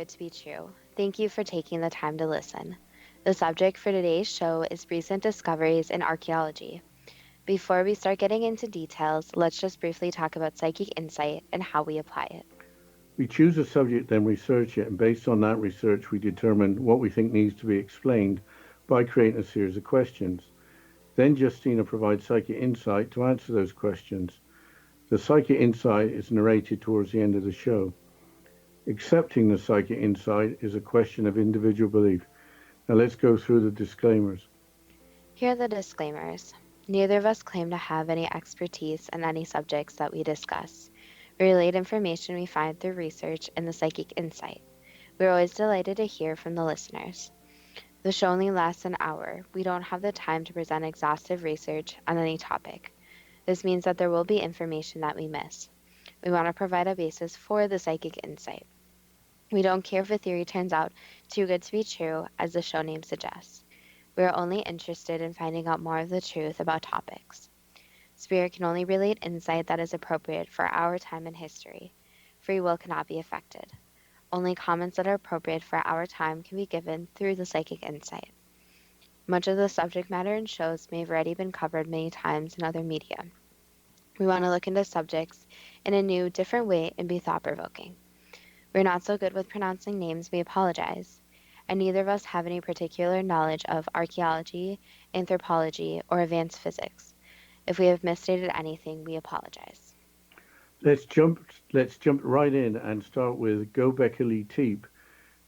good to be true. Thank you for taking the time to listen. The subject for today's show is recent discoveries in archaeology. Before we start getting into details, let's just briefly talk about psychic insight and how we apply it. We choose a subject, then research it, and based on that research, we determine what we think needs to be explained by creating a series of questions. Then Justina provides psychic insight to answer those questions. The psychic insight is narrated towards the end of the show. Accepting the psychic insight is a question of individual belief. Now let's go through the disclaimers. Here are the disclaimers. Neither of us claim to have any expertise in any subjects that we discuss. We relate information we find through research and the psychic insight. We're always delighted to hear from the listeners. The show only lasts an hour. We don't have the time to present exhaustive research on any topic. This means that there will be information that we miss. We want to provide a basis for the psychic insight. We don't care if a theory turns out too good to be true, as the show name suggests. We are only interested in finding out more of the truth about topics. Spirit can only relate insight that is appropriate for our time and history. Free will cannot be affected. Only comments that are appropriate for our time can be given through the psychic insight. Much of the subject matter in shows may have already been covered many times in other media. We want to look into subjects in a new, different way and be thought-provoking. We're not so good with pronouncing names, we apologize. And neither of us have any particular knowledge of archaeology, anthropology, or advanced physics. If we have misstated anything, we apologize. Let's jump right in and start with Göbekli Tepe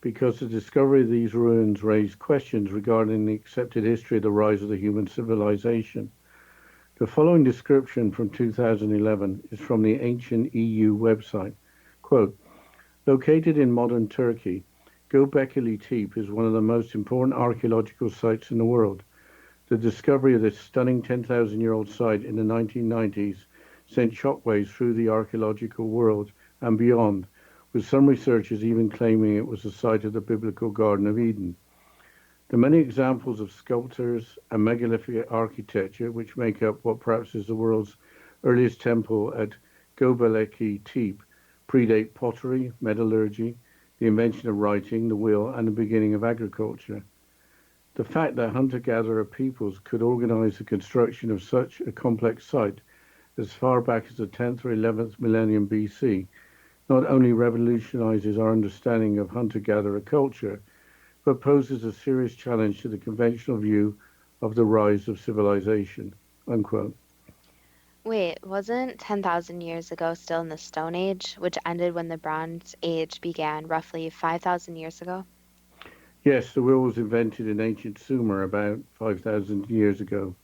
because the discovery of these ruins raised questions regarding the accepted history of the rise of the human civilization. The following description from 2011 is from the ancient EU website. Quote, located in modern Turkey, Göbekli Tepe is one of the most important archaeological sites in the world. The discovery of this stunning 10,000-year-old site in the 1990s sent shockwaves through the archaeological world and beyond, with some researchers even claiming it was the site of the biblical Garden of Eden. The many examples of sculptures and megalithic architecture which make up what perhaps is the world's earliest temple at Göbekli Tepe predate pottery, metallurgy, the invention of writing, the wheel, and the beginning of agriculture. The fact that hunter-gatherer peoples could organize the construction of such a complex site as far back as the 10th or 11th millennium BC not only revolutionizes our understanding of hunter-gatherer culture, but poses a serious challenge to the conventional view of the rise of civilization. Unquote. Wait, wasn't 10,000 years ago still in the Stone Age, which ended when the Bronze Age began roughly 5,000 years ago? Yes, the wheel was invented in ancient Sumer about 5,000 years ago.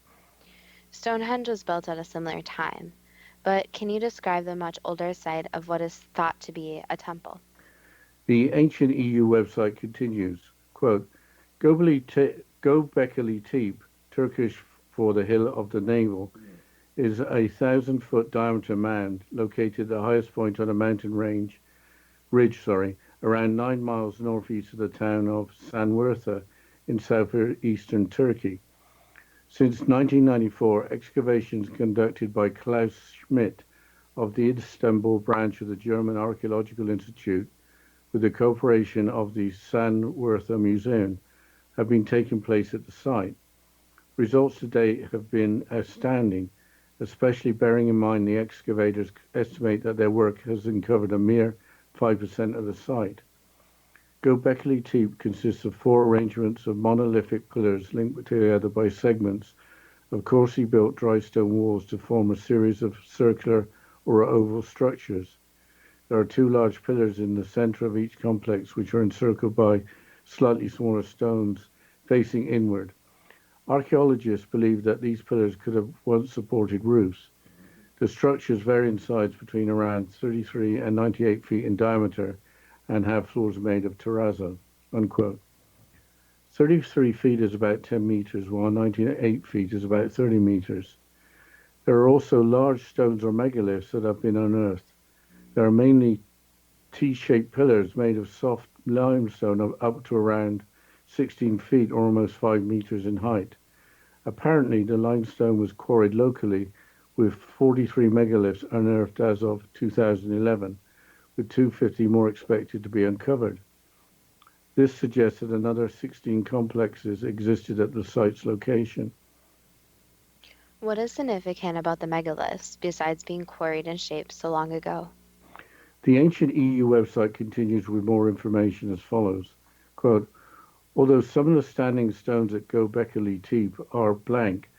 Stonehenge was built at a similar time, but can you describe the much older site of what is thought to be a temple? The ancient EU website continues, quote, Göbekli Tepe, Turkish for the hill of the navel, is a 1,000-foot diameter mound located at the highest point on a mountain ridge, around 9 miles northeast of the town of Sanwortha in southeastern Turkey. Since 1994, excavations conducted by Klaus Schmidt of the Istanbul branch of the German Archaeological Institute, with the cooperation of the Sanwortha Museum, have been taking place at the site. Results to date have been astounding, especially bearing in mind the excavators estimate that their work has uncovered a mere 5% of the site. Göbekli Tepe consists of 4 arrangements of monolithic pillars linked together by segments of coarsely built dry stone walls to form a series of circular or oval structures. There are 2 large pillars in the center of each complex, which are encircled by slightly smaller stones facing inward. Archaeologists believe that these pillars could have once supported roofs. The structures vary in size between around 33 and 98 feet in diameter and have floors made of terrazzo. Unquote. 33 feet is about 10 meters, while 98 feet is about 30 meters. There are also large stones or megaliths that have been unearthed. There are mainly T-shaped pillars made of soft limestone of up to around 16 feet or almost 5 meters in height. Apparently, the limestone was quarried locally, with 43 megaliths unearthed as of 2011, with 250 more expected to be uncovered. This suggests that another 16 complexes existed at the site's location. What is significant about the megaliths besides being quarried and shaped so long ago? The ancient EU website continues with more information as follows. Quote, although some of the standing stones at Göbekli Tepe are blank,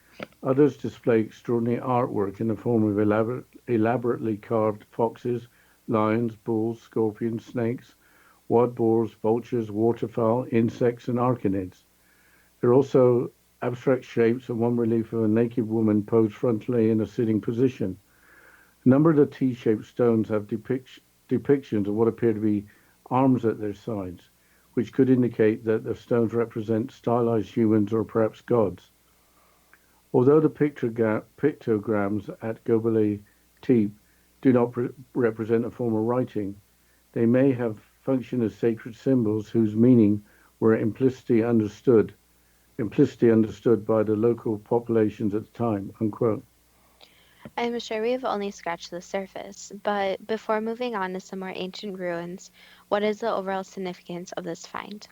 others display extraordinary artwork in the form of elaborately carved foxes, lions, bulls, scorpions, snakes, wild boars, vultures, waterfowl, insects, and arachnids. There are also abstract shapes and one relief of a naked woman posed frontally in a sitting position. A number of the T-shaped stones have depictions of what appear to be arms at their sides, which could indicate that the stones represent stylized humans or perhaps gods. Although the pictograms at Göbekli Tepe do not represent a form of writing, they may have functioned as sacred symbols whose meaning were implicitly understood by the local populations at the time. Unquote. I'm sure we've only scratched the surface, but before moving on to some more ancient ruins, what is the overall significance of this find?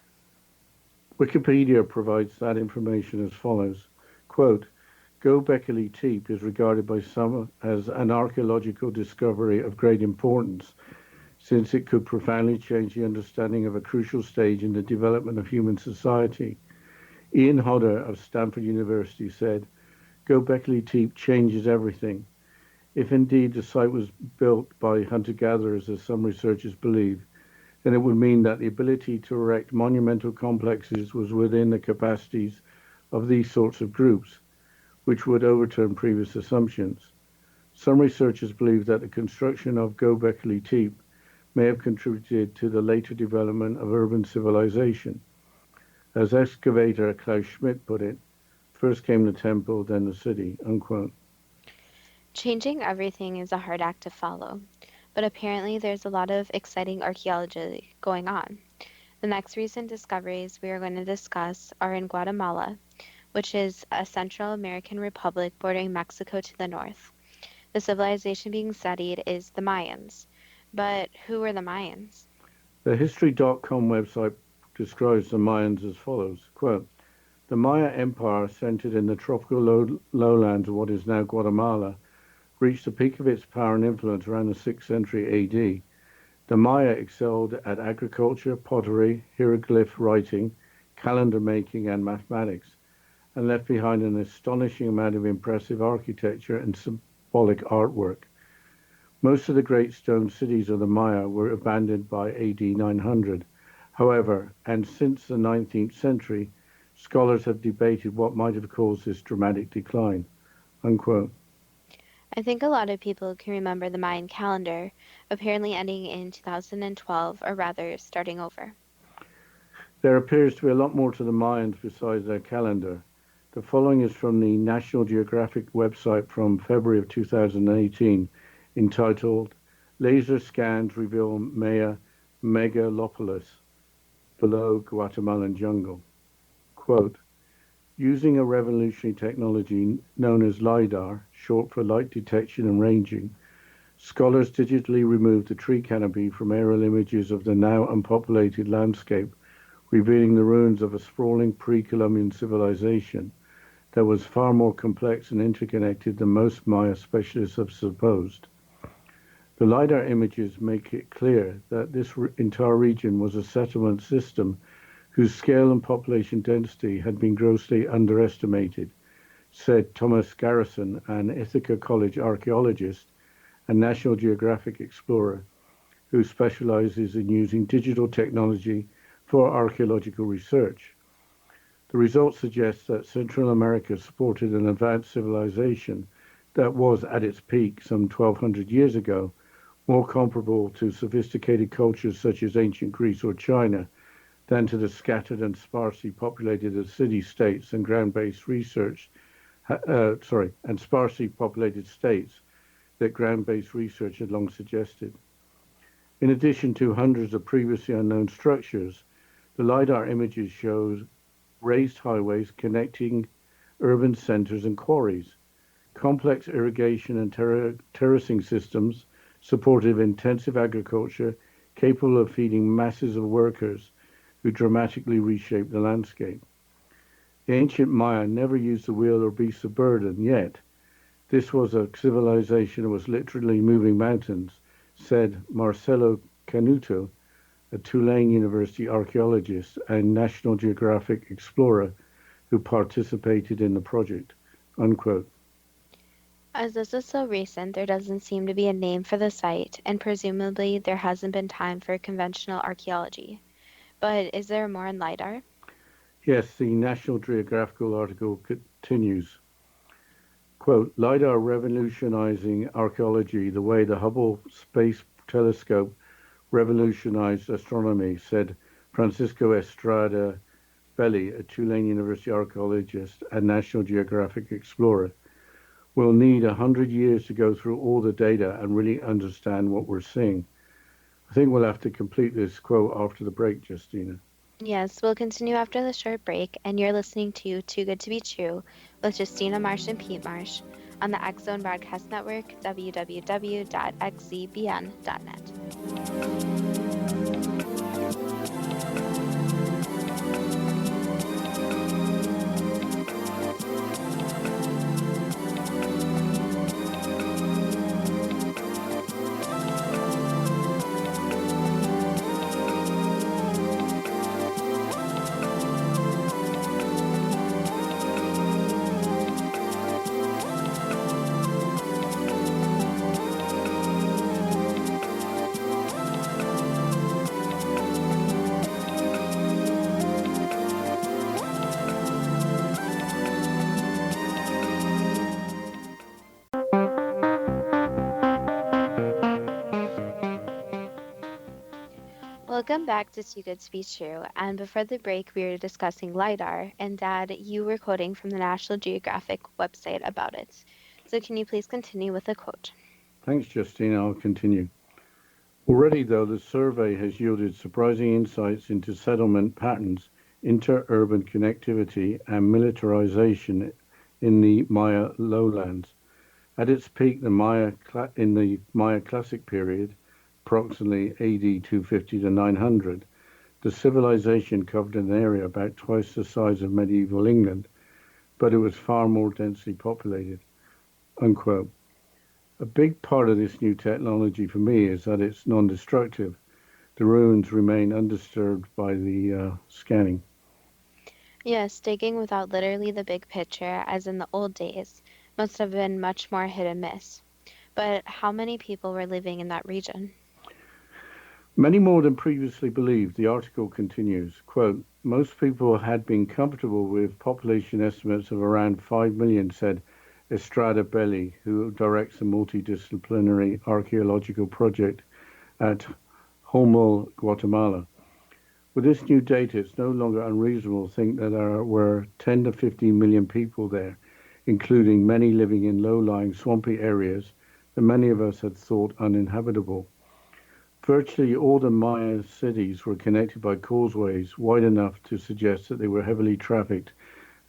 Wikipedia provides that information as follows. Quote, Göbekli Tepe is regarded by some as an archaeological discovery of great importance, since it could profoundly change the understanding of a crucial stage in the development of human society. Ian Hodder of Stanford University said, Göbekli Tepe changes everything. If indeed the site was built by hunter-gatherers, as some researchers believe, then it would mean that the ability to erect monumental complexes was within the capacities of these sorts of groups, which would overturn previous assumptions. Some researchers believe that the construction of Göbekli Tepe may have contributed to the later development of urban civilization. As excavator Klaus Schmidt put it, first came the temple, then the city. Unquote. Changing everything is a hard act to follow, but apparently there's a lot of exciting archaeology going on. The next recent discoveries we are going to discuss are in Guatemala, which is a Central American republic bordering Mexico to the north. The civilization being studied is the Mayans. But who were the Mayans? The History.com website describes the Mayans as follows. Quote, the Maya Empire, centered in the tropical lowlands of what is now Guatemala, reached the peak of its power and influence around the 6th century AD. The Maya excelled at agriculture, pottery, hieroglyph writing, calendar making, and mathematics, and left behind an astonishing amount of impressive architecture and symbolic artwork. Most of the great stone cities of the Maya were abandoned by AD 900. However, and since the 19th century, scholars have debated what might have caused this dramatic decline. Unquote. I think a lot of people can remember the Mayan calendar, apparently ending in 2012, or rather, starting over. There appears to be a lot more to the Mayans besides their calendar. The following is from the National Geographic website from February of 2018, entitled Laser Scans Reveal Maya Megalopolis Below Guatemalan Jungle. Quote, using a revolutionary technology known as LiDAR, short for light detection and ranging, scholars digitally removed the tree canopy from aerial images of the now unpopulated landscape, revealing the ruins of a sprawling pre-Columbian civilization that was far more complex and interconnected than most Maya specialists have supposed. The LiDAR images make it clear that this entire region was a settlement system whose scale and population density had been grossly underestimated, said Thomas Garrison, an Ithaca College archaeologist and National Geographic explorer who specializes in using digital technology for archaeological research. The results suggest that Central America supported an advanced civilization that was at its peak some 1200 years ago, more comparable to sophisticated cultures such as ancient Greece or China than to the scattered and sparsely populated city-states and ground-based research, and sparsely populated states that ground-based research had long suggested. In addition to hundreds of previously unknown structures, the LiDAR images show raised highways connecting urban centers and quarries, complex irrigation and terracing systems supportive of intensive agriculture capable of feeding masses of workers, who dramatically reshaped the landscape. The ancient Maya never used the wheel or beasts of burden, yet this was a civilization that was literally moving mountains, said Marcelo Canuto, a Tulane University archaeologist and National Geographic explorer who participated in the project. Unquote. As this is so recent, there doesn't seem to be a name for the site, and presumably there hasn't been time for conventional archaeology. But is there more in LiDAR? Yes, the National Geographical article continues. Quote, LiDAR revolutionizing archaeology the way the Hubble Space Telescope revolutionized astronomy, said Francisco Estrada Belli, a Tulane University archaeologist and National Geographic explorer. We'll need 100 years to go through all the data and really understand what we're seeing. I think we'll have to complete this quote after the break, Justina. Yes, we'll continue after the short break, and you're listening to Too Good to Be True with Justina Marsh and Pete Marsh on the X Zone Broadcast Network, www.xzbn.net. Welcome back to Too Good to Be True. And before the break, we were discussing LiDAR, and Dad, you were quoting from the National Geographic website about it. So can you please continue with a quote? Thanks, Justina. I'll continue. Already, though, the survey has yielded surprising insights into settlement patterns, inter-urban connectivity, and militarization in the Maya lowlands. At its peak, in the Maya Classic period, approximately AD 250 to 900, the civilization covered an area about twice the size of medieval England, but it was far more densely populated. Unquote. A big part of this new technology for me is that it's non-destructive. The ruins remain undisturbed by the scanning. Yes, digging without literally the big picture, as in the old days, must have been much more hit and miss. But how many people were living in that region? Many more than previously believed, the article continues. Quote, most people had been comfortable with population estimates of around 5 million, said Estrada Belli, who directs a multidisciplinary archaeological project at Homel, Guatemala. With this new data, it's no longer unreasonable to think that there were 10 to 15 million people there, including many living in low-lying swampy areas that many of us had thought uninhabitable. Virtually all the Maya cities were connected by causeways wide enough to suggest that they were heavily trafficked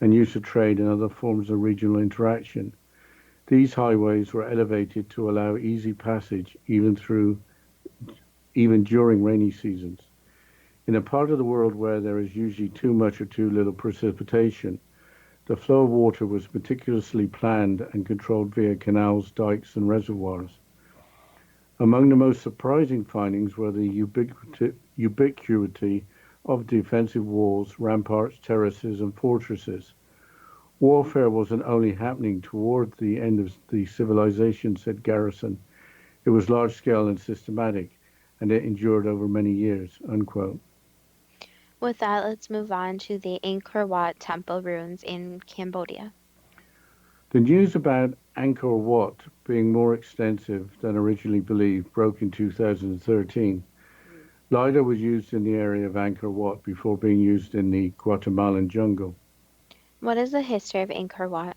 and used to trade and other forms of regional interaction. These highways were elevated to allow easy passage even during rainy seasons. In a part of the world where there is usually too much or too little precipitation, the flow of water was meticulously planned and controlled via canals, dikes, and reservoirs. Among the most surprising findings were the ubiquity of defensive walls, ramparts, terraces, and fortresses. Warfare wasn't only happening toward the end of the civilization, said Garrison. It was large-scale and systematic, and it endured over many years. Unquote. With that, let's move on to the Angkor Wat temple ruins in Cambodia. The news about Angkor Wat being more extensive than originally believed broke in 2013. LiDAR was used in the area of Angkor Wat before being used in the Guatemalan jungle. What is the history of Angkor Wat?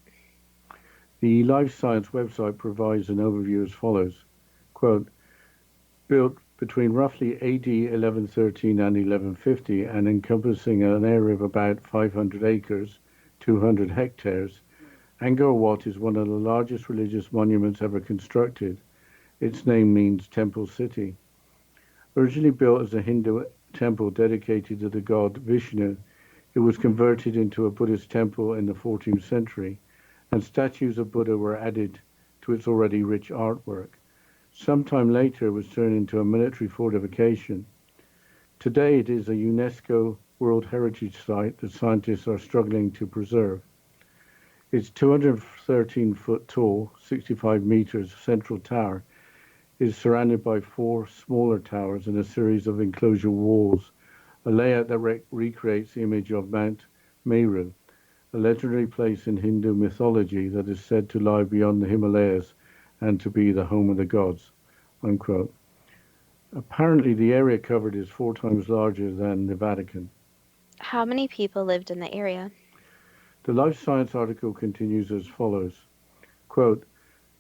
The Life Science website provides an overview as follows. Quote, built between roughly AD 1113 and 1150 and encompassing an area of about 500 acres, 200 hectares, Angkor Wat is one of the largest religious monuments ever constructed. Its name means temple city. Originally built as a Hindu temple dedicated to the god Vishnu. It was converted into a Buddhist temple in the 14th century, and statues of Buddha were added to its already rich artwork. Sometime later, it was turned into a military fortification. Today, it is a UNESCO World Heritage Site that scientists are struggling to preserve. Its 213 foot tall, 65 meters central tower is surrounded by four smaller towers and a series of enclosure walls, a layout that recreates the image of Mount Meru, a legendary place in Hindu mythology that is said to lie beyond the Himalayas and to be the home of the gods. Unquote. Apparently, the area covered is 4 times larger than the Vatican. How many people lived in the area? The Life Science article continues as follows. Quote,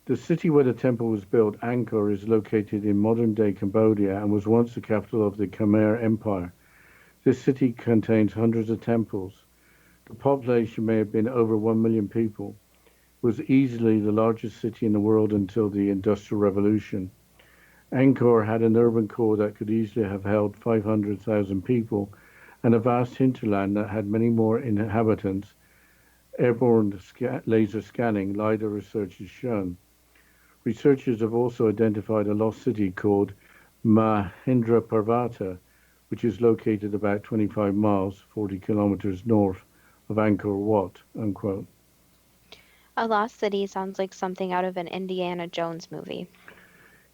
the city where the temple was built, Angkor, is located in modern-day Cambodia and was once the capital of the Khmer Empire. This city contains hundreds of temples. The population may have been over 1 million people. It was easily the largest city in the world until the Industrial Revolution. Angkor had an urban core that could easily have held 500,000 people and a vast hinterland that had many more inhabitants. Airborne laser scanning, LiDAR research has shown. Researchers have also identified a lost city called Mahendraparvata, which is located about 25 miles, 40 kilometers north of Angkor Wat. Unquote. A lost city sounds like something out of an Indiana Jones movie.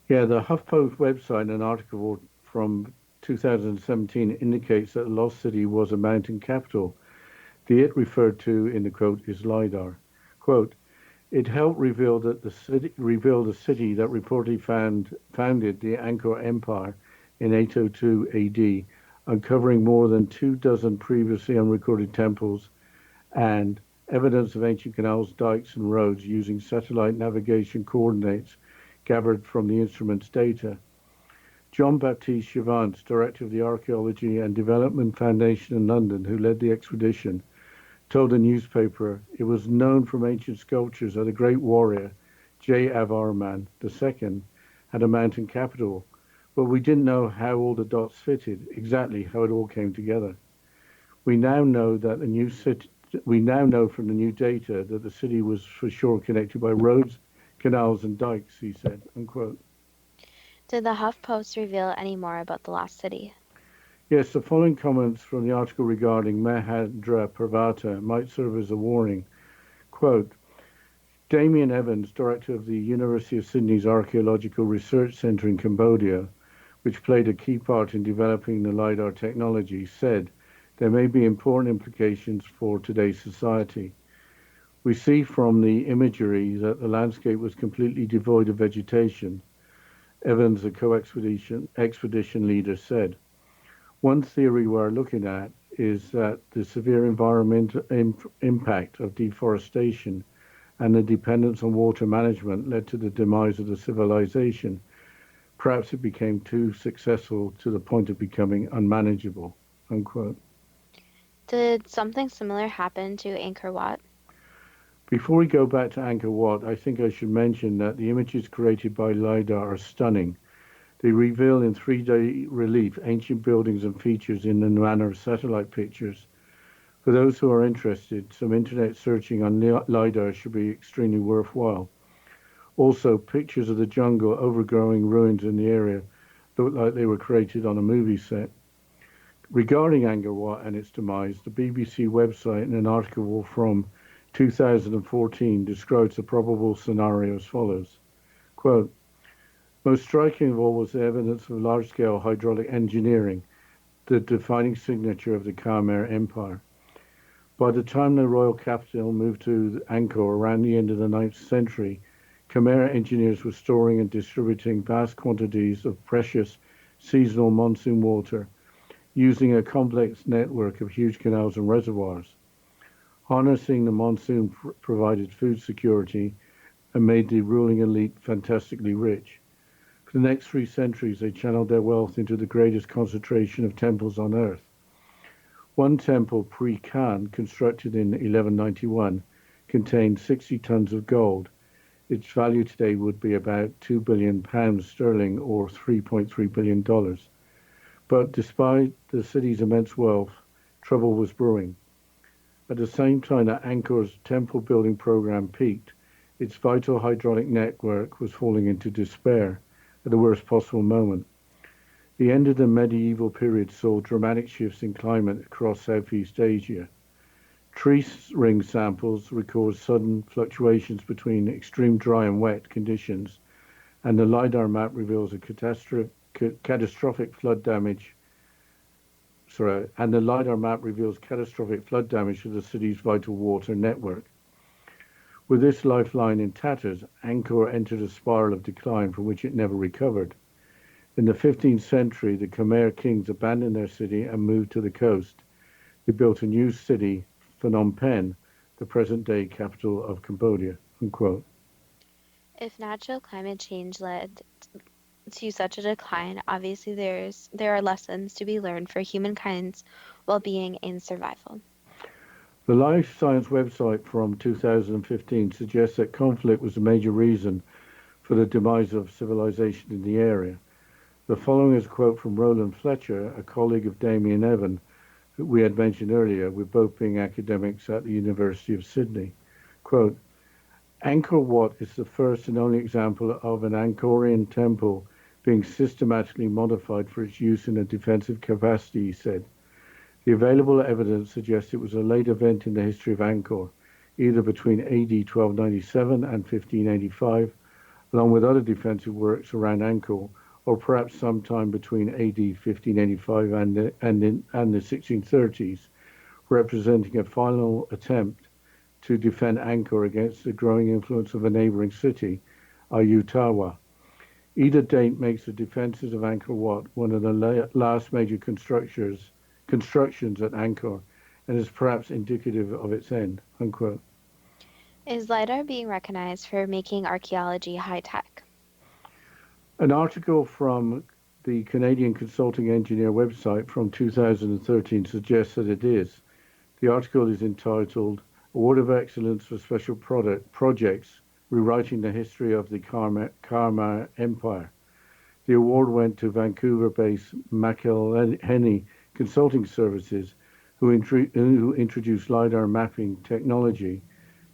Yeah, the HuffPost website, an article from 2017 indicates that the lost city was a mountain capital. The it referred to in the quote is LiDAR. Quote, it helped reveal the city that reportedly founded the Angkor Empire in 802 AD, uncovering more than 24 previously unrecorded temples and evidence of ancient canals, dikes, and roads using satellite navigation coordinates gathered from the instrument's data. Jean-Baptiste Chavant, director of the Archaeology and Development Foundation in London, who led the expedition, told a newspaper it was known from ancient sculptures that a great warrior, Jayavarman II, had a mountain capital, but we didn't know how all the dots fitted, exactly how it all came together. We now know from the new data that the city was for sure connected by roads, canals, and dikes, he said. Unquote. Did the HuffPost reveal any more about the lost city? Yes, the following comments from the article regarding Mahendraparvata might serve as a warning. Quote, Damien Evans, director of the University of Sydney's Archaeological Research Centre in Cambodia, which played a key part in developing the LiDAR technology, said there may be important implications for today's society. We see from the imagery that the landscape was completely devoid of vegetation, Evans, the expedition leader, said. One theory we're looking at is that the severe environmental impact of deforestation and the dependence on water management led to the demise of the civilization. Perhaps it became too successful to the point of becoming unmanageable. Unquote. Did something similar happen to Angkor Wat? Before we go back to Angkor Wat, I think I should mention that the images created by LiDAR are stunning. They reveal in 3D relief ancient buildings and features in the manner of satellite pictures. For those who are interested, some internet searching on LiDAR should be extremely worthwhile. Also, pictures of the jungle overgrowing ruins in the area look like they were created on a movie set. Regarding Angkor Wat and its demise, the BBC website in an article from 2014 describes the probable scenario as follows. Quote, most striking of all was the evidence of large-scale hydraulic engineering, the defining signature of the Khmer Empire. By the time the royal capital moved to Angkor around the end of the 9th century, Khmer engineers were storing and distributing vast quantities of precious seasonal monsoon water using a complex network of huge canals and reservoirs. Harnessing the monsoon provided food security and made the ruling elite fantastically rich. For the next 3 centuries, they channeled their wealth into the greatest concentration of temples on earth. One temple, Pre Khan, constructed in 1191, contained 60 tons of gold. Its value today would be about £2 billion sterling or $3.3 billion. But despite the city's immense wealth, trouble was brewing. At the same time that Angkor's temple building program peaked, its vital hydraulic network was falling into despair at the worst possible moment. The end of the medieval period saw dramatic shifts in climate across Southeast Asia. Tree ring samples record sudden fluctuations between extreme dry and wet conditions, and the LiDAR map reveals a catastrophic flood damage. And the LiDAR map reveals catastrophic flood damage to the city's vital water network. With this lifeline in tatters, Angkor entered a spiral of decline from which it never recovered. In the 15th century, the Khmer kings abandoned their city and moved to the coast. They built a new city, Phnom Penh, the present-day capital of Cambodia. Unquote. If natural climate change led to such a decline, obviously there are lessons to be learned for humankind's well-being and survival. The Life Science website from 2015 suggests that conflict was a major reason for the demise of civilization in the area. The following is a quote from Roland Fletcher, a colleague of Damien Evan, who we had mentioned earlier, with both being academics at the University of Sydney. Quote, Angkor Wat is the first and only example of an Angkorian temple being systematically modified for its use in a defensive capacity, he said. The available evidence suggests it was a late event in the history of Angkor, either between AD 1297 and 1585, along with other defensive works around Angkor, or perhaps sometime between AD 1585 and the 1630s, representing a final attempt to defend Angkor against the growing influence of a neighboring city, Ayutthaya. Either date makes the defenses of Angkor Wat one of the last major constructions at Angkor, and is perhaps indicative of its end. Unquote. Is LiDAR being recognized for making archaeology high-tech? An article from the Canadian Consulting Engineer website from 2013 suggests that it is. The article is entitled Award of Excellence for Special Projects, Rewriting the History of the Khmer Empire. The award went to Vancouver-based McElhenney Consulting Services, who introduced LiDAR mapping technology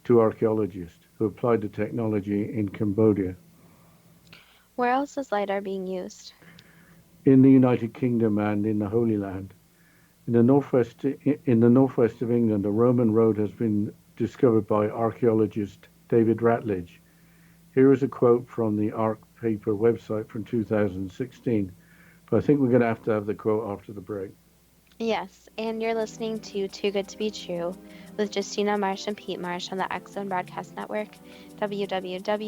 to archaeologists who applied the technology in Cambodia. Where else is LiDAR being used? In the United Kingdom and in the Holy Land. In the northwest of England, a Roman road has been discovered by archaeologist David Ratledge. Here is a quote from the Arc Paper website from 2016, but I think we're going to have the quote after the break. Yes, and you're listening to Too Good to Be True with Justina Marsh and Pete Marsh on the X Zone Broadcast Network, www.xzbn.net.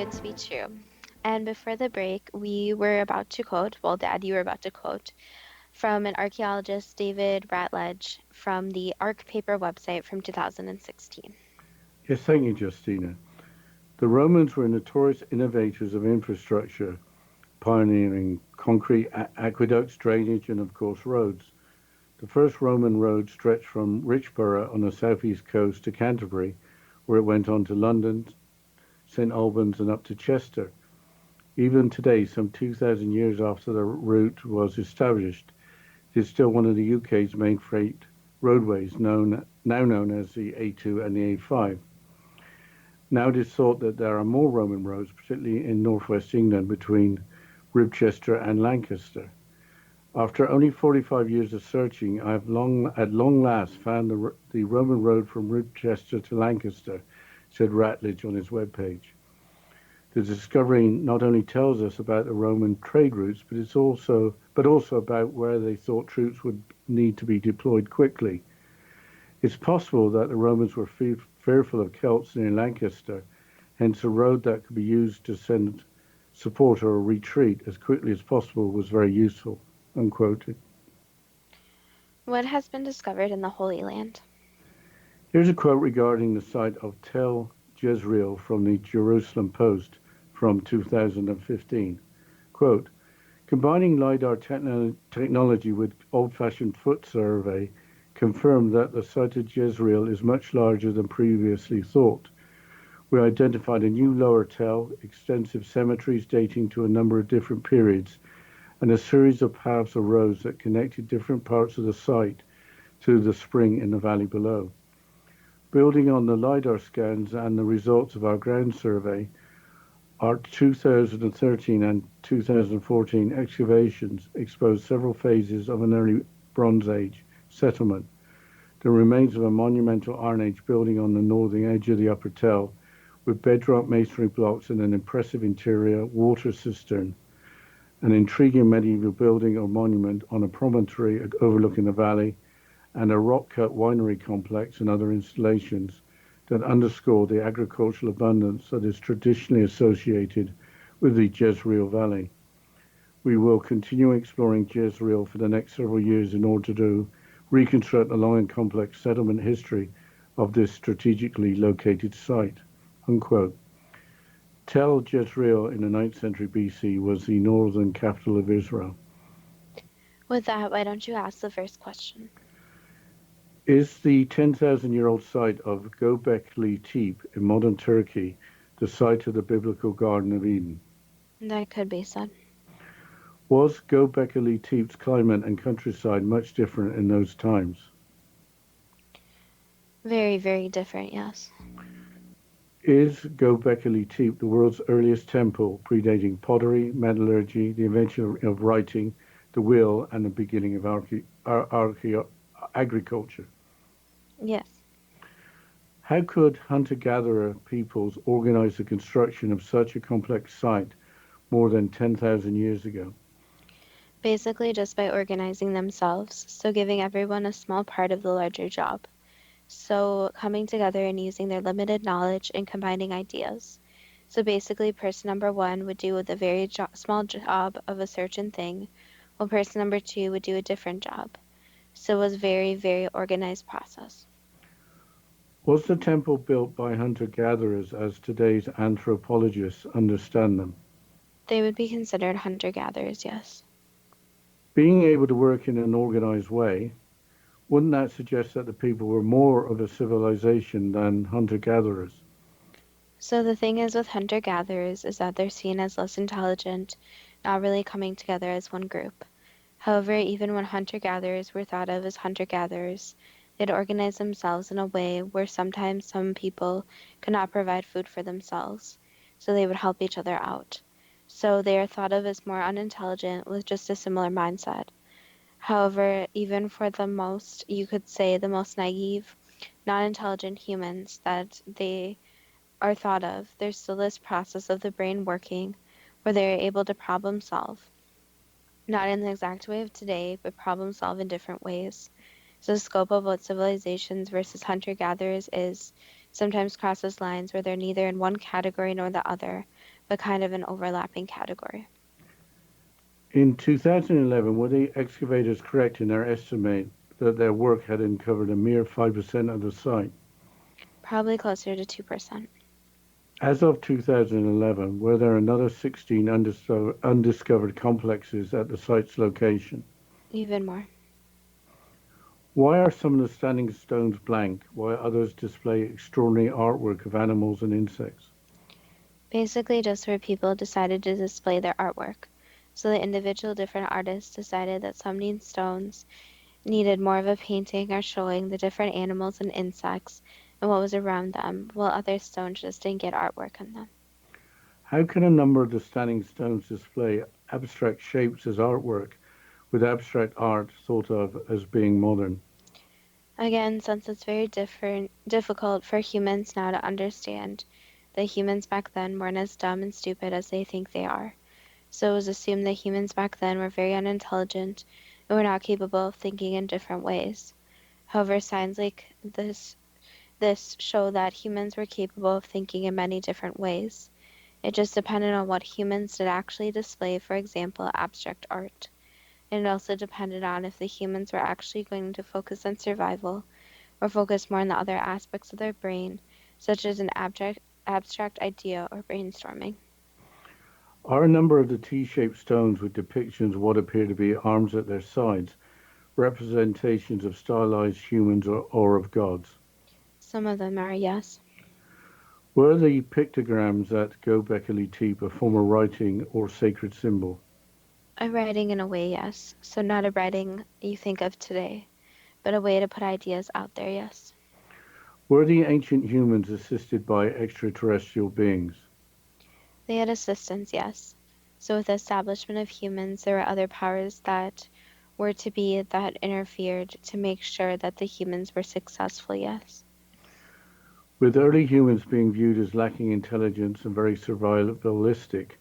To be true. And before the break, we were about to quote, well, Dad, you were about to quote from an archaeologist, David Ratledge, from the Arc Paper website from 2016. Yes, thank you, Justina. The Romans were notorious innovators of infrastructure, pioneering concrete aqueducts, drainage, and of course roads. The first Roman road stretched from Richborough on the southeast coast to Canterbury, where it went on to London, St Albans, and up to Chester. Even today, some 2,000 years after the route was established, it is still one of the UK's main freight roadways, now known as the A2 and the A5. Now it is thought that there are more Roman roads, particularly in northwest England, between Ribchester and Lancaster. After only 45 years of searching, I have at long last found the Roman road from Rochester to Lancaster, said Ratledge on his webpage. The discovery not only tells us about the Roman trade routes, but also about where they thought troops would need to be deployed quickly. It's possible that the Romans were fearful of Celts near Lancaster, hence a road that could be used to send support or a retreat as quickly as possible was very useful. Unquoted. What has been discovered in the Holy Land? Here's a quote regarding the site of Tel Jezreel from the Jerusalem Post from 2015. Quote, combining LiDAR technology with old-fashioned foot survey confirmed that the site of Jezreel is much larger than previously thought. We identified a new lower tell, extensive cemeteries dating to a number of different periods, and a series of paths or roads that connected different parts of the site to the spring in the valley below. Building on the LiDAR scans and the results of our ground survey, our 2013 and 2014 excavations exposed several phases of an early Bronze Age settlement. The remains of a monumental Iron Age building on the northern edge of the Upper Tell, with bedrock masonry blocks and an impressive interior water cistern, an intriguing medieval building or monument on a promontory overlooking the valley, and a rock-cut winery complex and other installations that underscore the agricultural abundance that is traditionally associated with the Jezreel Valley. We will continue exploring Jezreel for the next several years in order to reconstruct the long and complex settlement history of this strategically located site. Unquote. Tel Jezreel in the 9th century BC was the northern capital of Israel. With that, why don't you ask the first question? Is the 10,000-year-old site of Göbekli Tepe in modern Turkey the site of the biblical Garden of Eden? That could be said. Was Göbekli Tepe's climate and countryside much different in those times? Very, very different, yes. Is Göbekli Tepe the world's earliest temple, predating pottery, metallurgy, the invention of writing, the wheel, and the beginning of agriculture? Yes. How could hunter-gatherer peoples organize the construction of such a complex site more than 10,000 years ago? Basically, just by organizing themselves, so giving everyone a small part of the larger job. So coming together and using their limited knowledge and combining ideas. So basically, person number one would do the very small job of a certain thing, while person number two would do a different job. So it was very, very organized process. Was the temple built by hunter-gatherers as today's anthropologists understand them? They would be considered hunter-gatherers, yes. Being able to work in an organized way, wouldn't that suggest that the people were more of a civilization than hunter-gatherers? So the thing is with hunter-gatherers is that they're seen as less intelligent, not really coming together as one group. However, even when hunter-gatherers were thought of as hunter-gatherers, they'd organize themselves in a way where sometimes some people could not provide food for themselves, so they would help each other out. So they are thought of as more unintelligent with just a similar mindset. However, even for the most, you could say the most naive, non-intelligent humans that they are thought of, there's still this process of the brain working where they are able to problem solve. Not in the exact way of today, but problem solve in different ways. So the scope of what civilizations versus hunter-gatherers is sometimes crosses lines where they're neither in one category nor the other, but kind of an overlapping category. In 2011, were the excavators correct in their estimate that their work had uncovered a mere 5% of the site? Probably closer to 2%. As of 2011, were there another 16 undiscovered complexes at the site's location? Even more. Why are some of the standing stones blank, while others display extraordinary artwork of animals and insects? Basically just where people decided to display their artwork. So the individual different artists decided that some neat stones needed more of a painting or showing the different animals and insects and what was around them, while other stones just didn't get artwork on them. How can a number of the standing stones display abstract shapes as artwork, with abstract art thought of as being modern? Again, since it's very difficult for humans now to understand that humans back then weren't as dumb and stupid as they think they are. So it was assumed that humans back then were very unintelligent and were not capable of thinking in different ways. However, signs like this show that humans were capable of thinking in many different ways. It just depended on what humans did actually display, for example, abstract art. And it also depended on if the humans were actually going to focus on survival or focus more on the other aspects of their brain, such as an abstract idea or brainstorming. Are a number of the T-shaped stones with depictions of what appear to be arms at their sides representations of stylized humans or of gods? Some of them are yes. Were the pictograms at Göbekli Tepe a form of writing or sacred symbol? A writing in a way, yes. So not a writing you think of today, but a way to put ideas out there, yes. Were the ancient humans assisted by extraterrestrial beings? They had assistants, yes. So with the establishment of humans, there were other powers that were to be that interfered to make sure that the humans were successful, yes. With early humans being viewed as lacking intelligence and very survivalistic,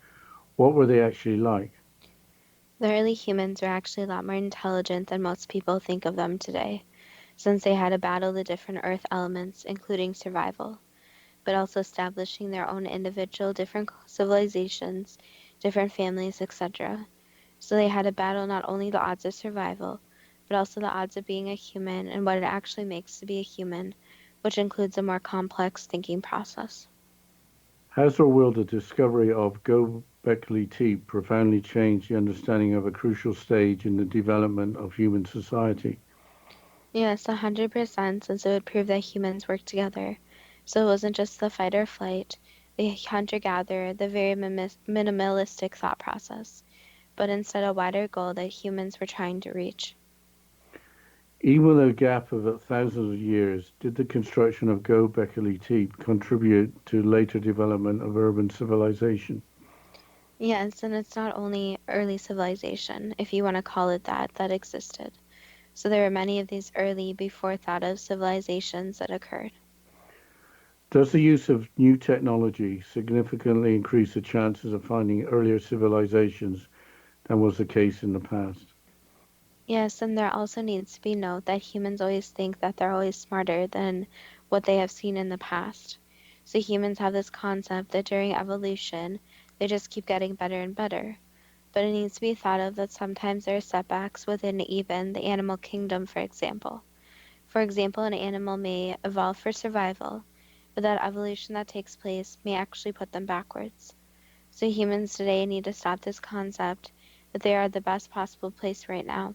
what were they actually like? The early humans were actually a lot more intelligent than most people think of them today, since they had to battle the different earth elements, including survival, but also establishing their own individual different civilizations, different families, etc. So they had to battle not only the odds of survival, but also the odds of being a human and what it actually makes to be a human, which includes a more complex thinking process. Has or will the discovery of Göbekli Tepe profoundly change the understanding of a crucial stage in the development of human society? Yes, 100%, since it would prove that humans work together. So it wasn't just the fight or flight, the hunter gatherer, the very minimalistic thought process, but instead a wider goal that humans were trying to reach. Even with a gap of thousands of years, did the construction of Göbekli Tepe contribute to later development of urban civilization? Yes, and it's not only early civilization, if you want to call it that, that existed. So there were many of these early, before thought of civilizations that occurred. Does the use of new technology significantly increase the chances of finding earlier civilizations than was the case in the past? Yes, and there also needs to be note that humans always think that they're always smarter than what they have seen in the past. So humans have this concept that during evolution, they just keep getting better and better. But it needs to be thought of that sometimes there are setbacks within even the animal kingdom, for example. For example, an animal may evolve for survival, but that evolution that takes place may actually put them backwards. So humans today need to stop this concept that they are the best possible place right now,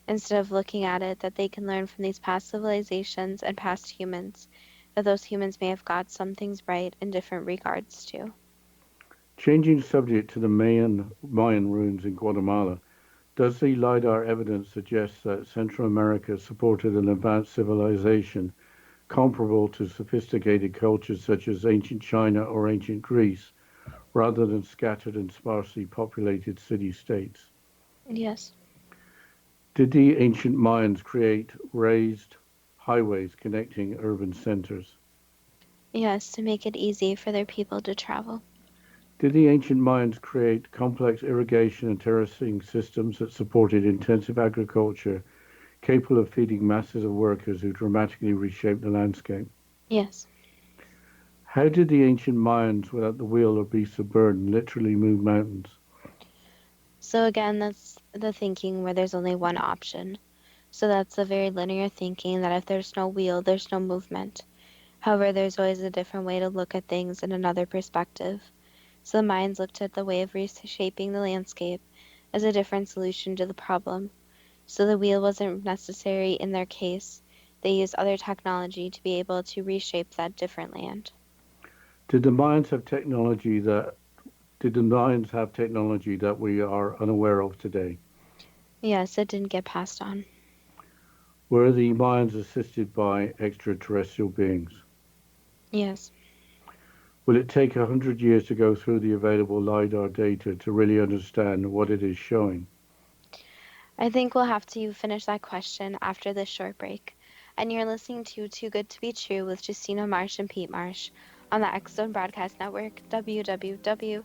instead of looking at it that they can learn from these past civilizations and past humans, that those humans may have got some things right in different regards too. Changing subject to the Mayan ruins in Guatemala, does the LIDAR evidence suggest that Central America supported an advanced civilization comparable to sophisticated cultures such as ancient China or ancient Greece, rather than scattered and sparsely populated city states? Yes. Did the ancient Mayans create raised highways connecting urban centers? Yes, to make it easy for their people to travel. Did the ancient Mayans create complex irrigation and terracing systems that supported intensive agriculture, capable of feeding masses of workers who dramatically reshaped the landscape? Yes. How did the ancient Mayans, without the wheel or beasts of burden, literally move mountains? So again, that's the thinking where there's only one option. So that's the very linear thinking that if there's no wheel, there's no movement. However, there's always a different way to look at things in another perspective. So the Mayans looked at the way of reshaping the landscape as a different solution to the problem. So the wheel wasn't necessary in their case. They used other technology to be able to reshape that different land. Did the Mayans have technology that did the Mayans have technology that we are unaware of today? Yes, it didn't get passed on. Were the Mayans assisted by extraterrestrial beings? Yes. Will it take 100 years to go through the available LiDAR data to really understand what it is showing? I think we'll have to finish that question after this short break. And you're listening to Too Good to Be True with Justina Marsh and Pete Marsh on the X Zone Broadcast Network, www.xzbn.net.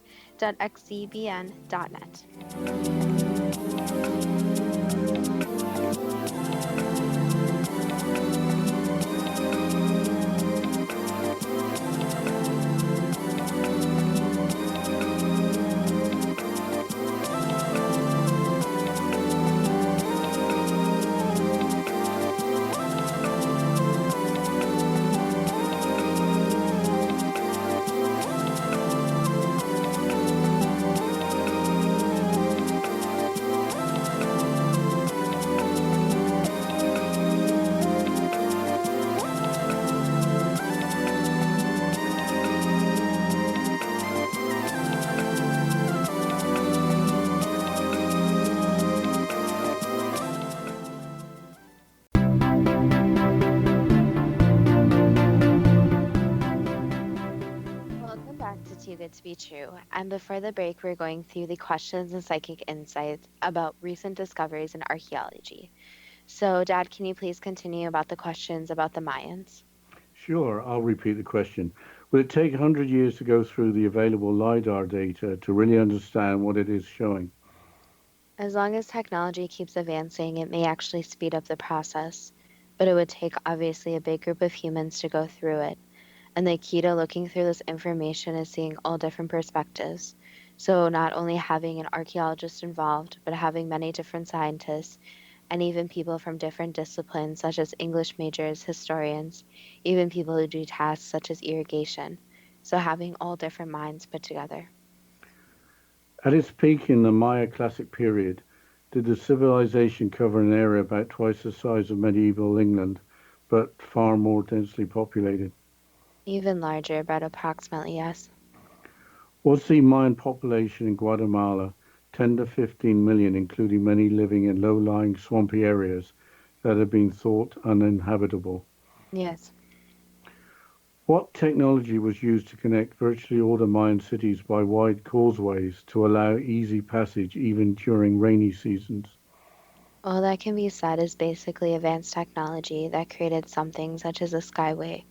Welcome back to Too Good to Be True. And before the break, we're going through the questions and psychic insights about recent discoveries in archaeology. So, Dad, can you please continue about the questions about the Mayans? Sure, I'll repeat the question. Will it take 100 years to go through the available LiDAR data to really understand what it is showing? As long as technology keeps advancing, it may actually speed up the process, but it would take obviously a big group of humans to go through it. And the key to looking through this information is seeing all different perspectives. So, not only having an archaeologist involved, but having many different scientists and even people from different disciplines, such as English majors, historians, even people who do tasks such as irrigation. So, having all different minds put together. At its peak in the Maya Classic period, did the civilization cover an area about twice the size of medieval England, but far more densely populated? Even larger, but approximately yes. Was the Mayan population in Guatemala 10 to 15 million, including many living in low-lying swampy areas that had been thought uninhabitable? Yes. What technology was used to connect virtually all the Mayan cities by wide causeways to allow easy passage even during rainy seasons? All that can be said is basically advanced technology that created something such as a skyway,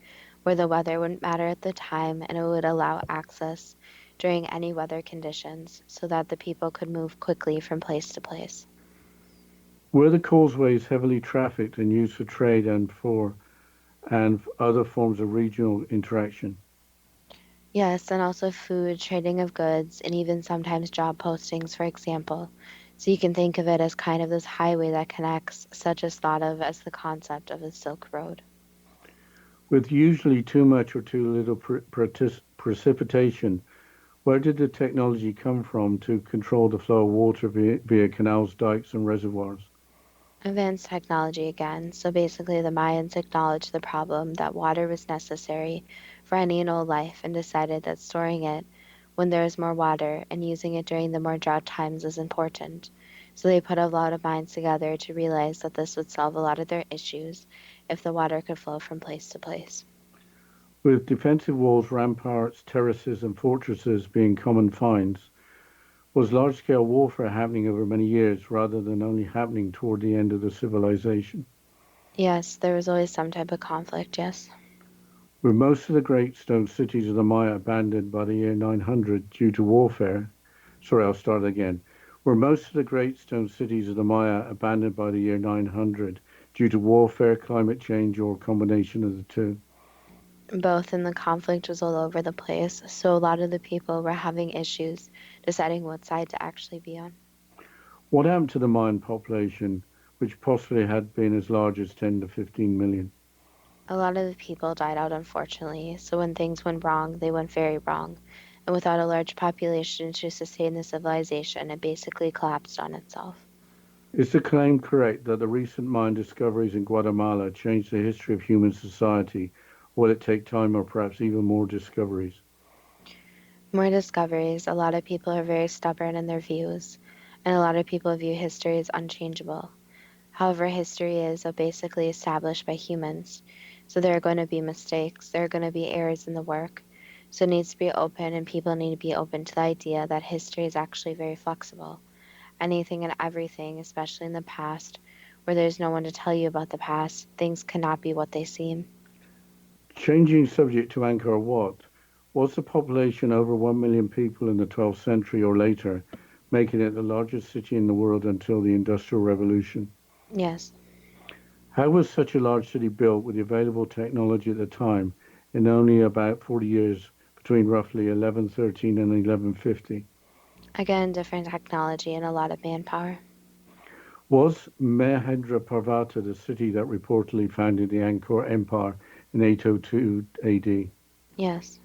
where the weather wouldn't matter at the time and it would allow access during any weather conditions so that the people could move quickly from place to place. Were the causeways heavily trafficked and used for trade and other forms of regional interaction? Yes, and also food, trading of goods, and even sometimes job postings, for example. So you can think of it as kind of this highway that connects, such as thought of as the concept of the Silk Road. With usually too much or too little precipitation, where did the technology come from to control the flow of water via canals, dikes, and reservoirs? Advanced technology again. So basically, the Mayans acknowledged the problem that water was necessary for any and all life and decided that storing it when there is more water and using it during the more drought times is important. So they put a lot of minds together to realize that this would solve a lot of their issues if the water could flow from place to place. With defensive walls, ramparts, terraces, and fortresses being common finds, was large scale warfare happening over many years rather than only happening toward the end of the civilization? Yes, there was always some type of conflict, yes. Were most of the great stone cities of the Maya abandoned by the year 900 due to warfare? Sorry, I'll start again. Were most of the great stone cities of the Maya abandoned by the year 900 due to warfare, climate change, or a combination of the two? Both, and the conflict was all over the place. So a lot of the people were having issues deciding what side to actually be on. What happened to the Mayan population, which possibly had been as large as 10 to 15 million? A lot of the people died out, unfortunately. So when things went wrong, they went very wrong. And without a large population to sustain the civilization, it basically collapsed on itself. Is the claim correct that the recent mine discoveries in Guatemala changed the history of human society? Or will it take time or perhaps even more discoveries? More discoveries. A lot of people are very stubborn in their views, and a lot of people view history as unchangeable. However, history is basically established by humans. So there are going to be mistakes, there are going to be errors in the work. So it needs to be open, and people need to be open to the idea that history is actually very flexible. anything and everything, especially in the past, where there's no one to tell you about the past. Things cannot be what they seem. Changing subject to Angkor Wat, was the population over 1 million people in the 12th century or later, making it the largest city in the world until the Industrial Revolution? Yes. How was such a large city built with the available technology at the time in only about 40 years between roughly 1113 and 1150? Again, different technology and a lot of manpower. Was Mahendraparvata the city that reportedly founded the Angkor Empire in 802 AD? Yes.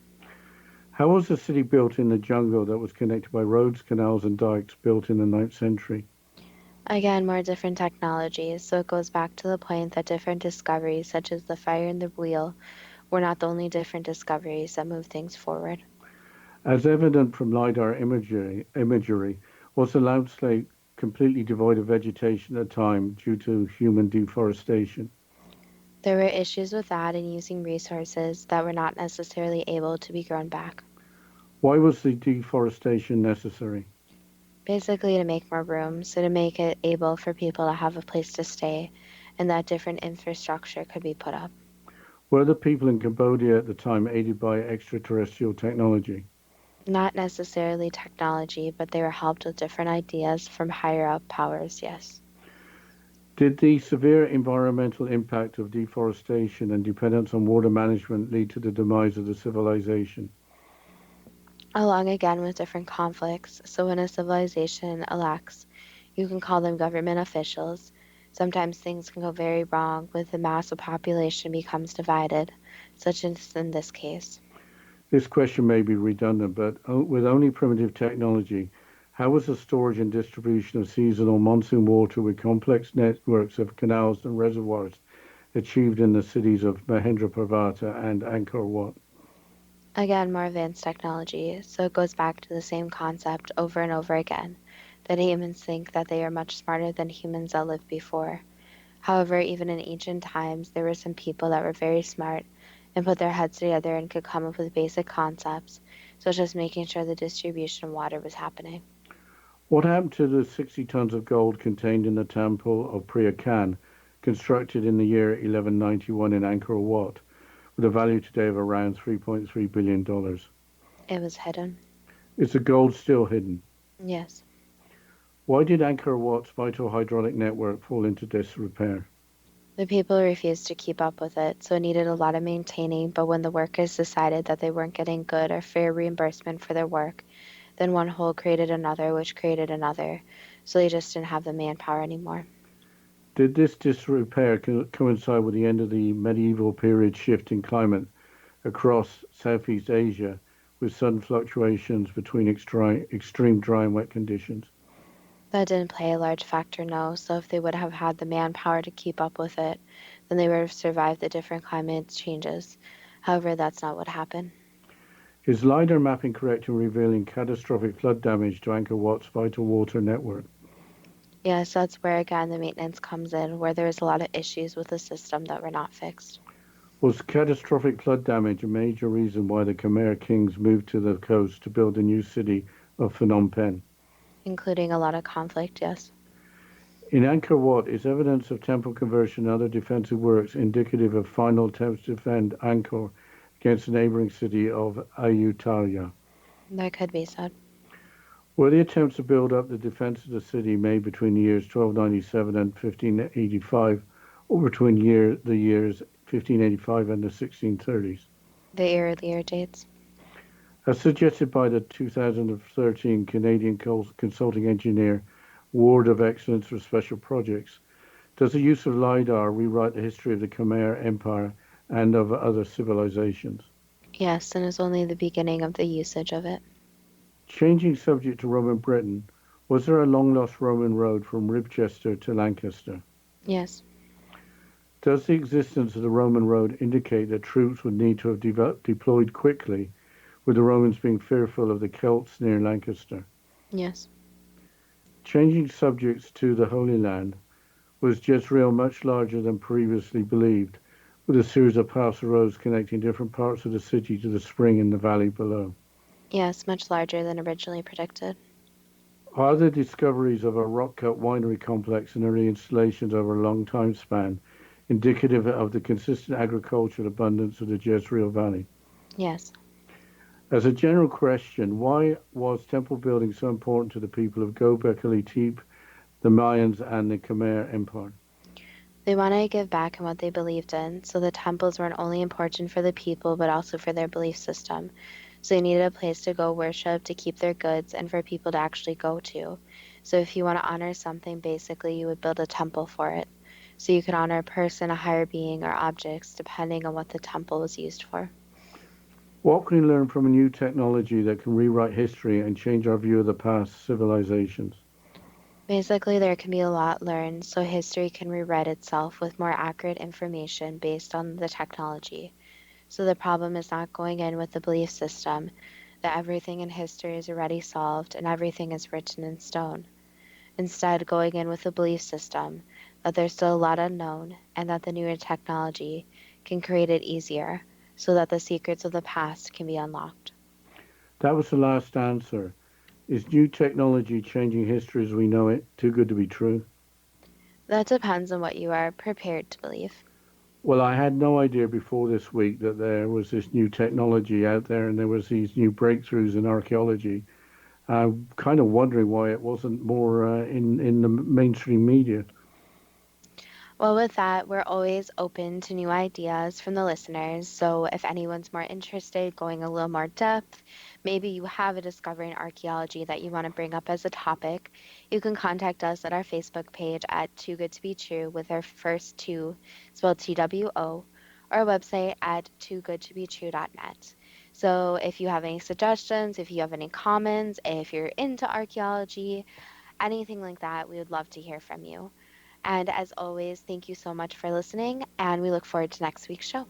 How was the city built in the jungle that was connected by roads, canals, and dikes built in the 9th century? Again, more different technologies. So it goes back to the point that different discoveries, such as the fire and the wheel, were not the only different discoveries that moved things forward. As evident from LiDAR imagery, was the landscape completely devoid of vegetation at the time due to human deforestation? There were issues with that and using resources that were not necessarily able to be grown back, Why was the deforestation necessary? basically to make more room, so to make it able for people to have a place to stay and that different infrastructure could be put up. Were the people in Cambodia at the time aided by extraterrestrial technology? Not necessarily technology, but they were helped with different ideas from higher up powers, yes. Did the severe environmental impact of deforestation and dependence on water management lead to the demise of the civilization? Along again with different conflicts, so when a civilization elects, you can call them government officials. Sometimes things can go very wrong with the massive population becomes divided, such as in this case. This question may be redundant, but with only primitive technology, how was the storage and distribution of seasonal monsoon water with complex networks of canals and reservoirs achieved in the cities of Mahendraparvata and Angkor Wat? Again, more advanced technology, so it goes back to the same concept over and over again, that humans think that they are much smarter than humans that lived before. However, even in ancient times, there were some people that were very smart and put their heads together and could come up with basic concepts, such as making sure the distribution of water was happening. What happened to the 60 tons of gold contained in the temple of Priya Khan, constructed in the year 1191 in Angkor Wat, with a value today of around $3.3 billion dollars? It was hidden. Is the gold still hidden? Yes. Why did Angkor Wat's vital hydraulic network fall into disrepair? The people refused to keep up with it, so it needed a lot of maintaining. But when the workers decided that they weren't getting good or fair reimbursement for their work, then one hole created another, which created another. So they just didn't have the manpower anymore. Did this disrepair coincide with the end of the medieval period shift in climate across Southeast Asia, with sudden fluctuations between extreme dry and wet conditions? That didn't play a large factor, no. So if they would have had the manpower to keep up with it, then they would have survived the different climate changes. However, that's not what happened. Is LiDAR mapping correct in revealing catastrophic flood damage to Angkor Wat's vital water network? Yes, that's where again the maintenance comes in, where there was a lot of issues with the system that were not fixed, Was catastrophic flood damage a major reason why the Khmer kings moved to the coast to build a new city of Phnom Penh? including a lot of conflict, yes. In Angkor Wat, is evidence of temple conversion and other defensive works indicative of final attempts to defend Angkor against the neighboring city of Ayutthaya? That could be said. Were the attempts to build up the defense of the city made between the years 1297 and 1585, or between the years 1585 and the 1630s? The earlier dates. As suggested by the 2013 Canadian consulting engineer Award of Excellence for Special Projects, does the use of LiDAR rewrite the history of the Khmer Empire and of other civilizations? Yes, and it's only the beginning of the usage of it. Changing subject to Roman Britain, was there a long lost Roman road from Ribchester to Lancaster? Yes. Does the existence of the Roman road indicate that troops would need to have deployed quickly, with the Romans being fearful of the Celts near Lancaster? Yes. Changing subjects to the Holy Land, was Jezreel much larger than previously believed, with a series of paths or roads connecting different parts of the city to the spring in the valley below? Yes, much larger than originally predicted. Are the discoveries of a rock cut winery complex and early installations over a long time span indicative of the consistent agricultural abundance of the Jezreel Valley? Yes. As a general question, why was temple building so important to the people of Göbekli Tepe, the Mayans, and the Khmer Empire? They wanted to give back on what they believed in, so the temples weren't only important for the people but also for their belief system. So they needed a place to go worship, to keep their goods, and for people to actually go to. So if you want to honor something, basically you would build a temple for it. So you could honor a person, a higher being, or objects, depending on what the temple was used for. What can we learn from a new technology that can rewrite history and change our view of the past civilizations? Basically, there can be a lot learned, so history can rewrite itself with more accurate information based on the technology. So the problem is not going in with the belief system that everything in history is already solved and everything is written in stone. Instead, going in with the belief system that there's still a lot unknown and that the newer technology can create it easier so that the secrets of the past can be unlocked. That was the last answer. Is new technology changing history as we know it too good to be true? That depends on what you are prepared to believe. Well, I had no idea before this week that there was this new technology out there and there was these new breakthroughs in archaeology. I'm kind of wondering why it wasn't more in the mainstream media. Well, with that, we're always open to new ideas from the listeners. So if anyone's more interested, going a little more depth, maybe you have a discovery in archaeology that you want to bring up as a topic, you can contact us at our Facebook page at Too Good to Be True with our first two spelled TWO, or our website at toogoodtobetrue.net. So if you have any suggestions, if you have any comments, if you're into archaeology, anything like that, we would love to hear from you. And as always, thank you so much for listening, and we look forward to next week's show.